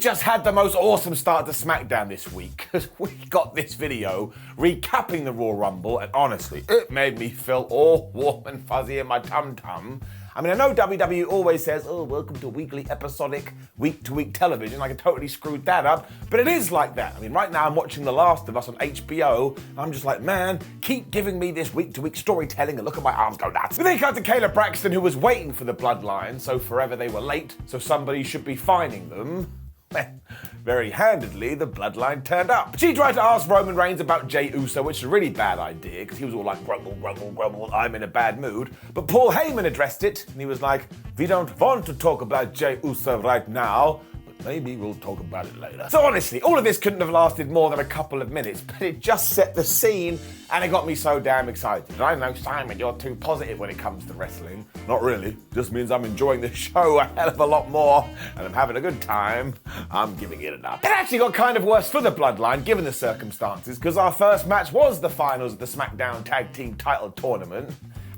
just had the most awesome start to SmackDown this week, because we got this video recapping the Raw Rumble, and honestly, it made me feel all warm and fuzzy in my tum-tum. I mean, I know WWE always says, oh, welcome to weekly episodic, week-to-week television. I totally screwed that up, but it is like that. I mean, right now I'm watching The Last of Us on HBO, and I'm just like, man, keep giving me this week-to-week storytelling, and look at my arms go nuts. But then cut to Kayla Braxton, who was waiting for the bloodline, so forever they were late, so somebody should be fining them. Well, very handedly, the bloodline turned up. She tried to ask Roman Reigns about Jey Uso, which is a really bad idea, because he was all like, grumble, grumble, grumble, I'm in a bad mood. But Paul Heyman addressed it, and he was like, we don't want to talk about Jey Uso right now, but maybe we'll talk about it later. So honestly, all of this couldn't have lasted more than a couple of minutes, but it just set the scene, and it got me so damn excited. And I know, Simon, you're too positive when it comes to wrestling. Not really. Just means I'm enjoying the show a hell of a lot more, and I'm having a good time. I'm giving it enough. It actually got kind of worse for the bloodline, given the circumstances, because our first match was the finals of the SmackDown Tag Team Title Tournament,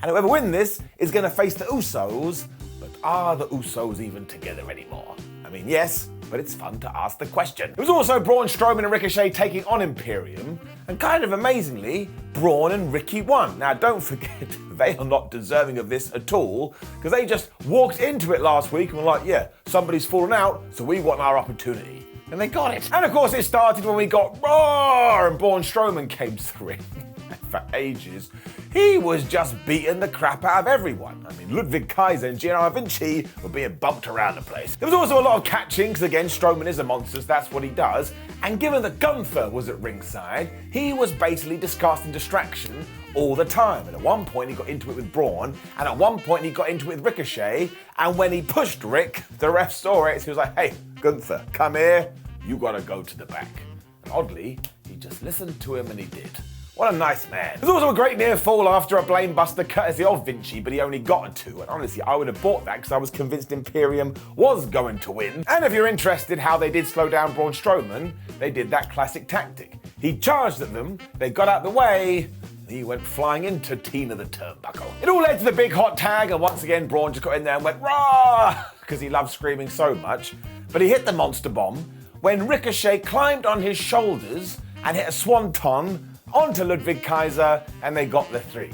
and whoever wins this is going to face the Usos, but are the Usos even together anymore? I mean, yes, but it's fun to ask the question. It was also Braun Strowman and Ricochet taking on Imperium, and kind of amazingly, Braun and Ricky won. Now, don't forget, they are not deserving of this at all, because they just walked into it last week and were like, yeah, somebody's fallen out, so we want our opportunity. And they got it. And of course, it started when we got Raw, and Braun Strowman came to the ring. For ages, he was just beating the crap out of everyone. I mean, Ludwig Kaiser and Gino Vinci were being bumped around the place. There was also a lot of catching, because again, Strowman is a monster, so that's what he does. And given that Gunther was at ringside, he was basically discussing distraction all the time. And at one point, he got into it with Braun, and at one point, he got into it with Ricochet. And when he pushed Rick, the ref saw it, so he was like, hey, Gunther, come here, you gotta go to the back. And oddly, he just listened to him and he did. What a nice man. There's also a great near fall after a blame buster courtesy of Vinci, but he only got a 2. And honestly, I would have bought that because I was convinced Imperium was going to win. And if you're interested how they did slow down Braun Strowman, they did that classic tactic. He charged at them, they got out the way, and he went flying into Tina the Turnbuckle. It all led to the big hot tag, and once again, Braun just got in there and went, rah, because he loved screaming so much. But he hit the monster bomb when Ricochet climbed on his shoulders and hit a swanton onto Ludwig Kaiser, and they got the 3.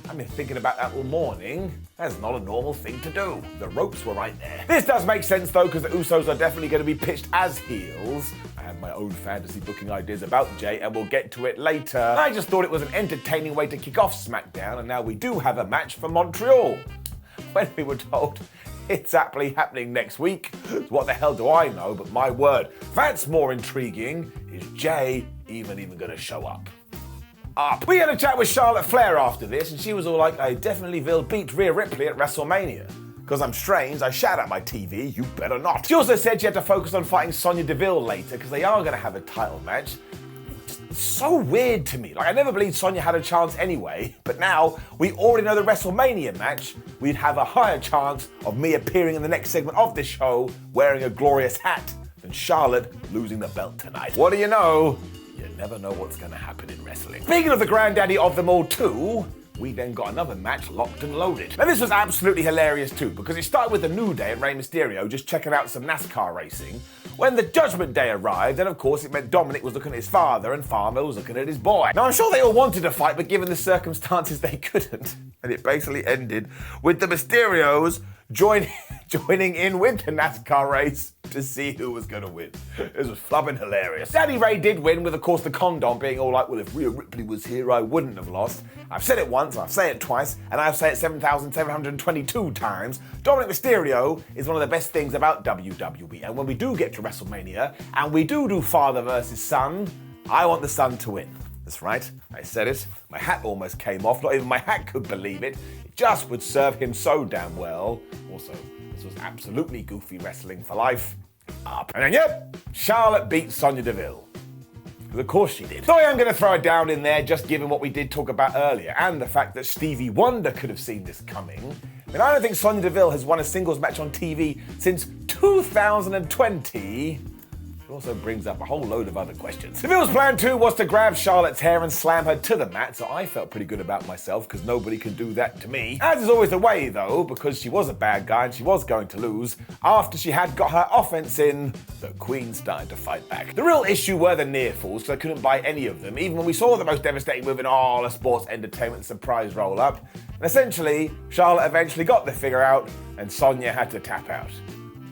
I've been thinking about that all morning. That's not a normal thing to do. The ropes were right there. This does make sense though, because the Usos are definitely going to be pitched as heels. I have my own fantasy booking ideas about Jey, and we'll get to it later. I just thought it was an entertaining way to kick off SmackDown, and now we do have a match for Montreal. When we were told it's aptly happening next week, what the hell do I know, but my word, that's more intriguing. Is Jey even going to show up? We had a chat with Charlotte Flair after this, and she was all like, I definitely will beat Rhea Ripley at WrestleMania. Because I'm strange, I shout at my TV, you better not. She also said she had to focus on fighting Sonya Deville later, because they are going to have a title match. It's so weird to me. Like, I never believed Sonya had a chance anyway, but now we already know the WrestleMania match. We'd have a higher chance of me appearing in the next segment of this show wearing a glorious hat than Charlotte losing the belt tonight. What do you know? You never know what's going to happen in wrestling. Speaking of the granddaddy of them all too, we then got another match locked and loaded. Now this was absolutely hilarious too, because it started with the New Day and Rey Mysterio just checking out some NASCAR racing. When the Judgment Day arrived, then of course it meant Dominic was looking at his father and Farmer was looking at his boy. Now I'm sure they all wanted to fight, but given the circumstances they couldn't. And it basically ended with the Mysterios joining in with the NASCAR race to see who was going to win. It was flubbing hilarious. Daddy Ray did win, with of course the condom being all like, well, if Rhea Ripley was here, I wouldn't have lost. I've said it once, I've said it twice, and I've said it 7,722 times. Dominic Mysterio is one of the best things about WWE, and when we do get to WrestleMania, and we do father versus son, I want the son to win. That's right, I said it. My hat almost came off, not even my hat could believe it. It just would serve him so damn well. Also, this was absolutely goofy wrestling for life. Up. And then, yep, Charlotte beat Sonya Deville. Because of course she did. So I am going to throw it down in there, just given what we did talk about earlier, and the fact that Stevie Wonder could have seen this coming. I mean, I don't think Sonya Deville has won a singles match on TV since 2020. It also brings up a whole load of other questions. Deville's plan 2 was to grab Charlotte's hair and slam her to the mat, so I felt pretty good about myself because nobody can do that to me. As is always the way though, because she was a bad guy and she was going to lose, after she had got her offense in, the Queen started to fight back. The real issue were the near falls, because I couldn't buy any of them, even when we saw the most devastating move in all a sports entertainment surprise roll up. And essentially, Charlotte eventually got the figure out and Sonya had to tap out.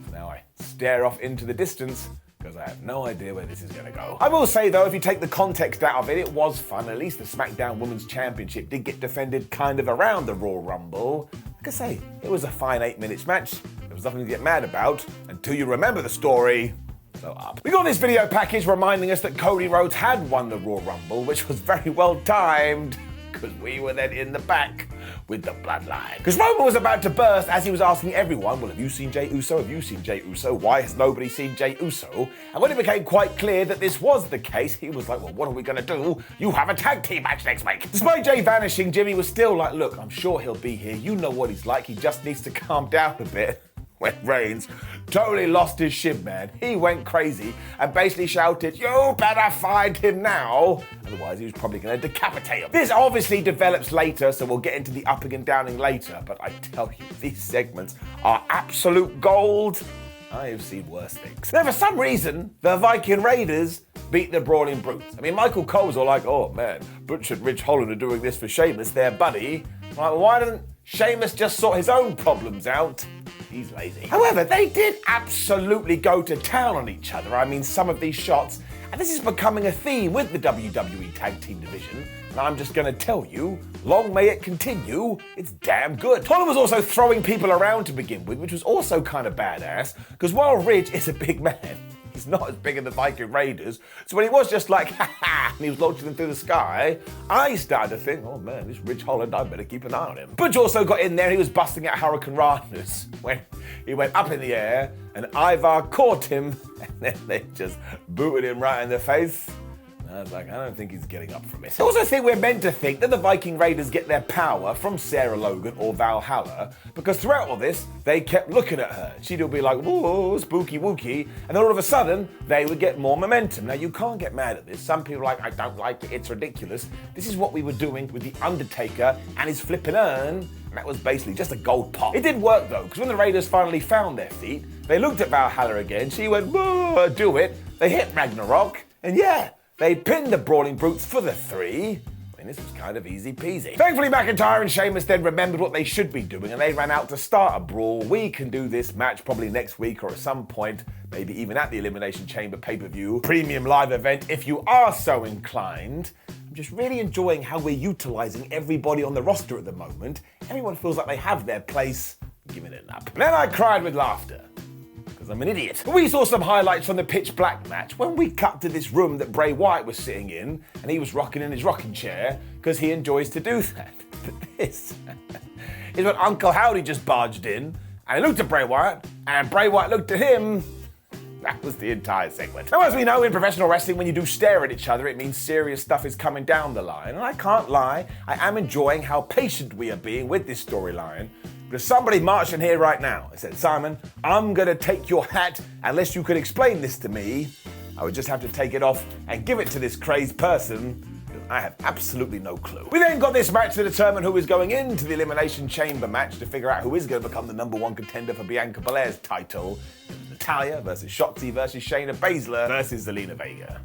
So now I stare off into the distance because I have no idea where this is going to go. I will say though, if you take the context out of it, it was fun. At least the SmackDown Women's Championship did get defended kind of around the Royal Rumble. Like I say, it was a fine 8-minute match. There was nothing to get mad about until you remember the story. So up. We got this video package reminding us that Cody Rhodes had won the Royal Rumble, which was very well timed because we were then in the back with the bloodline. Because Roman was about to burst as he was asking everyone, well, have you seen Jey Uso? Have you seen Jey Uso? Why has nobody seen Jey Uso? And when it became quite clear that this was the case, he was like, well, what are we going to do? You have a tag team match next week. Despite Jey vanishing, Jimmy was still like, look, I'm sure he'll be here. You know what he's like. He just needs to calm down a bit. When Reigns totally lost his shit, man. He went crazy and basically shouted, you better find him now. Otherwise, he was probably going to decapitate him. This obviously develops later, so we'll get into the upping and downing later. But I tell you, these segments are absolute gold. I have seen worse things. Now, for some reason, the Viking Raiders beat the Brawling Brutes. I mean, Michael Cole's all like, oh man, Butch and Ridge Holland are doing this for Sheamus, their buddy. I'm like, well, why doesn't Sheamus just sort his own problems out? He's lazy. However, they did absolutely go to town on each other. I mean, some of these shots, and this is becoming a theme with the WWE Tag Team division, and I'm just gonna tell you, long may it continue, it's damn good. Holland was also throwing people around to begin with, which was also kind of badass, because while Ridge is a big man, he's not as big as the Viking Raiders, so when he was just like, ha ha, and he was launching them through the sky, I started to think, oh man, this Ridge Holland, I better keep an eye on him. Butch also got in there, he was busting out Hurricane Ranas when he went up in the air, and Ivar caught him, and then they just booted him right in the face. I was like, I don't think he's getting up from it. I also think we're meant to think that the Viking Raiders get their power from Sarah Logan or Valhalla, because throughout all this, they kept looking at her. She'd all be like, whoa, spooky wookie, and then all of a sudden, they would get more momentum. Now, you can't get mad at this. Some people are like, I don't like it, it's ridiculous. This is what we were doing with The Undertaker and his flippin' urn, and that was basically just a gold pot. It did work though, because when the Raiders finally found their feet, they looked at Valhalla again, she went, whoa, do it. They hit Ragnarok, and yeah, they pinned the Brawling Brutes for the 3. I mean, this was kind of easy peasy. Thankfully, McIntyre and Sheamus then remembered what they should be doing and they ran out to start a brawl. We can do this match probably next week or at some point, maybe even at the Elimination Chamber pay-per-view, premium live event if you are so inclined. I'm just really enjoying how we're utilizing everybody on the roster at the moment. Everyone feels like they have their place. I'm giving it an up. Then I cried with laughter. I'm an idiot. We saw some highlights from the Pitch Black match when we cut to this room that Bray Wyatt was sitting in and he was rocking in his rocking chair because he enjoys to do that. But this is when Uncle Howdy just barged in and he looked at Bray Wyatt and Bray Wyatt looked at him. That was the entire segment. Now, as we know in professional wrestling, when you do stare at each other, it means serious stuff is coming down the line. And I can't lie, I am enjoying how patient we are being with this storyline. There's somebody marching here right now. I said, Simon, I'm gonna take your hat unless you could explain this to me. I would just have to take it off and give it to this crazed person. I have absolutely no clue. We then got this match to determine who is going into the Elimination Chamber match to figure out who is going to become the #1 contender for Bianca Belair's title. Natalya versus Shotzi versus Shayna Baszler versus Zelina Vega.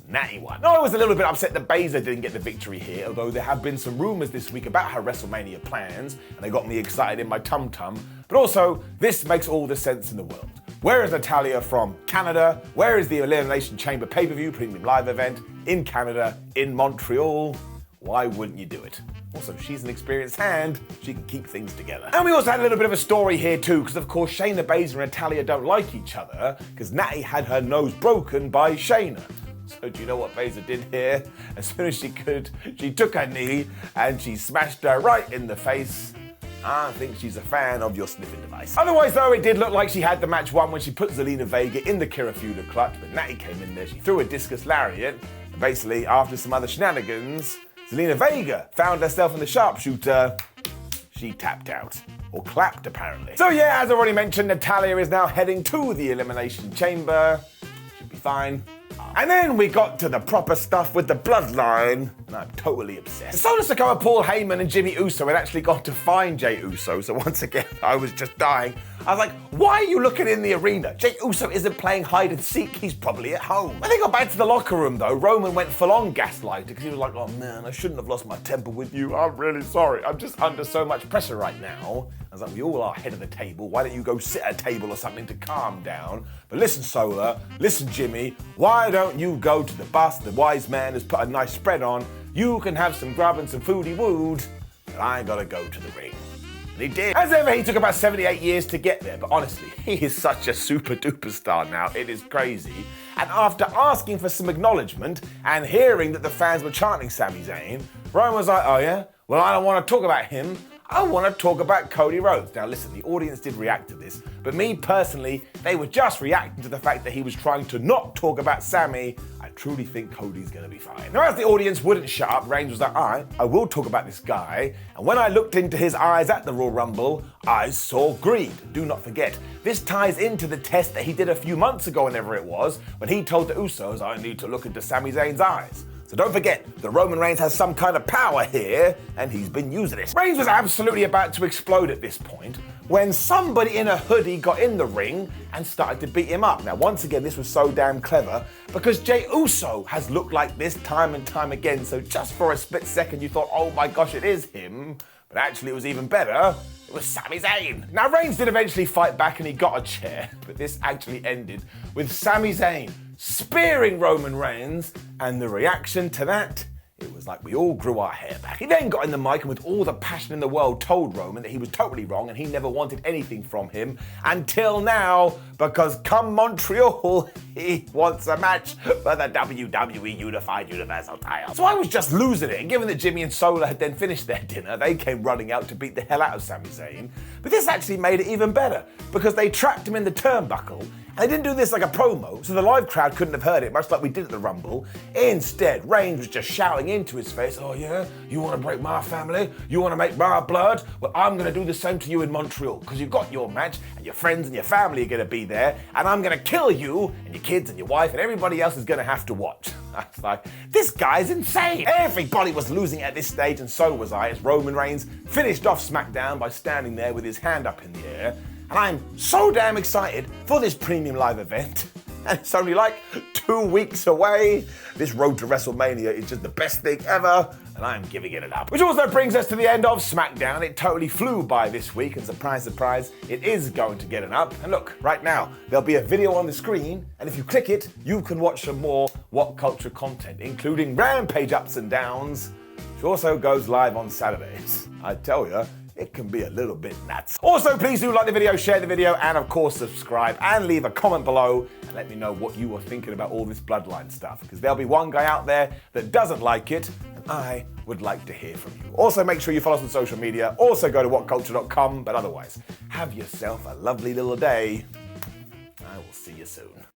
Natty won. Now, I was a little bit upset that Baszler didn't get the victory here, although there have been some rumors this week about her WrestleMania plans, and they got me excited in my tum-tum. But also, this makes all the sense in the world. Where is Natalya from? Canada. Where is the Elimination Chamber pay-per-view premium live event? In Canada, in Montreal. Why wouldn't you do it? Also, she's an experienced hand. She can keep things together. And we also had a little bit of a story here too, because of course Shayna Baszler and Natalya don't like each other, because Natty had her nose broken by Shayna. So do you know what Baszler did here? As soon as she could, she took her knee and she smashed her right in the face. I think she's a fan of your sniffing device. Otherwise though, it did look like she had the match won when she put Zelina Vega in the Kirifuda clutch, but Natty came in there, she threw a discus lariat, and basically after some other shenanigans, Zelina Vega found herself in the sharpshooter. She tapped out. Or clapped, apparently. So yeah, as already mentioned, Natalya is now heading to the Elimination Chamber. Should be fine. And then we got to the proper stuff with the bloodline, and I'm totally obsessed. Solo Sikoa, Paul Heyman, and Jimmy Uso had actually gone to find Jey Uso, so once again, I was just dying. I was like, why are you looking in the arena? Jey Uso isn't playing hide and seek, he's probably at home. When they got back to the locker room though, Roman went full on gaslighting because he was like, oh man, I shouldn't have lost my temper with you. I'm really sorry. I'm just under so much pressure right now. I was like, we all are head of the table. Why don't you go sit at a table or something to calm down? But listen, Sola, listen, Jimmy, why don't you go to the bus? The wise man has put a nice spread on. You can have some grub and some foodie wood, but I gotta go to the ring. And he did. As ever, he took about 78 years to get there, but honestly, he is such a super duper star now, it is crazy. And after asking for some acknowledgement and hearing that the fans were chanting Sami Zayn, Roman was like, oh yeah? Well, I don't want to talk about him. I want to talk about Cody Rhodes. Now listen, the audience did react to this, but me personally, they were just reacting to the fact that he was trying to not talk about Sami. I truly think Cody's going to be fine. Now as the audience wouldn't shut up, Reigns was like, all right, I will talk about this guy. And when I looked into his eyes at the Royal Rumble, I saw greed. Do not forget, this ties into the test that he did a few months ago, whenever it was, when he told the Usos, I need to look into Sami Zayn's eyes. So don't forget, the Roman Reigns has some kind of power here, and he's been using it. Reigns was absolutely about to explode at this point, when somebody in a hoodie got in the ring and started to beat him up. Now, once again, this was so damn clever, because Jey Uso has looked like this time and time again, so just for a split second you thought, oh my gosh, it is him. But actually it was even better. It was Sami Zayn. Now Reigns did eventually fight back and he got a chair, but this actually ended with Sami Zayn spearing Roman Reigns, and the reaction to that, it was like we all grew our hair back. He then got in the mic and with all the passion in the world told Roman that he was totally wrong and he never wanted anything from him until now, because come Montreal, he wants a match for the WWE Unified Universal title. So I was just losing it, and given that Jimmy and Sola had then finished their dinner, they came running out to beat the hell out of Sami Zayn. But this actually made it even better, because they trapped him in the turnbuckle. And they didn't do this like a promo, so the live crowd couldn't have heard it, much like we did at the Rumble. Instead, Reigns was just shouting into his face, oh yeah, you want to break my family? You want to make my blood? Well, I'm going to do the same to you in Montreal, because you've got your match, and your friends and your family are going to be there, and I'm going to kill you, and your kids and your wife, and everybody else is going to have to watch. I was like, this guy's insane. Everybody was losing at this stage, and so was I, as Roman Reigns finished off SmackDown by standing there with his hand up in the air. And I'm so damn excited for this premium live event. And it's only like 2 weeks away. This road to WrestleMania is just the best thing ever, and I'm giving it up. Which also brings us to the end of SmackDown. It totally flew by this week, and surprise, surprise, it is going to get an up. And look, right now, there'll be a video on the screen, and if you click it, you can watch some more WhatCulture content, including Rampage ups and downs, which also goes live on Saturdays. I tell you, it can be a little bit nuts. Also, please do like the video, share the video, and of course subscribe, and leave a comment below and let me know what you are thinking about all this bloodline stuff, because there'll be one guy out there that doesn't like it, and I would like to hear from you. Also, make sure you follow us on social media. Also, go to whatculture.com, but otherwise, have yourself a lovely little day. I will see you soon.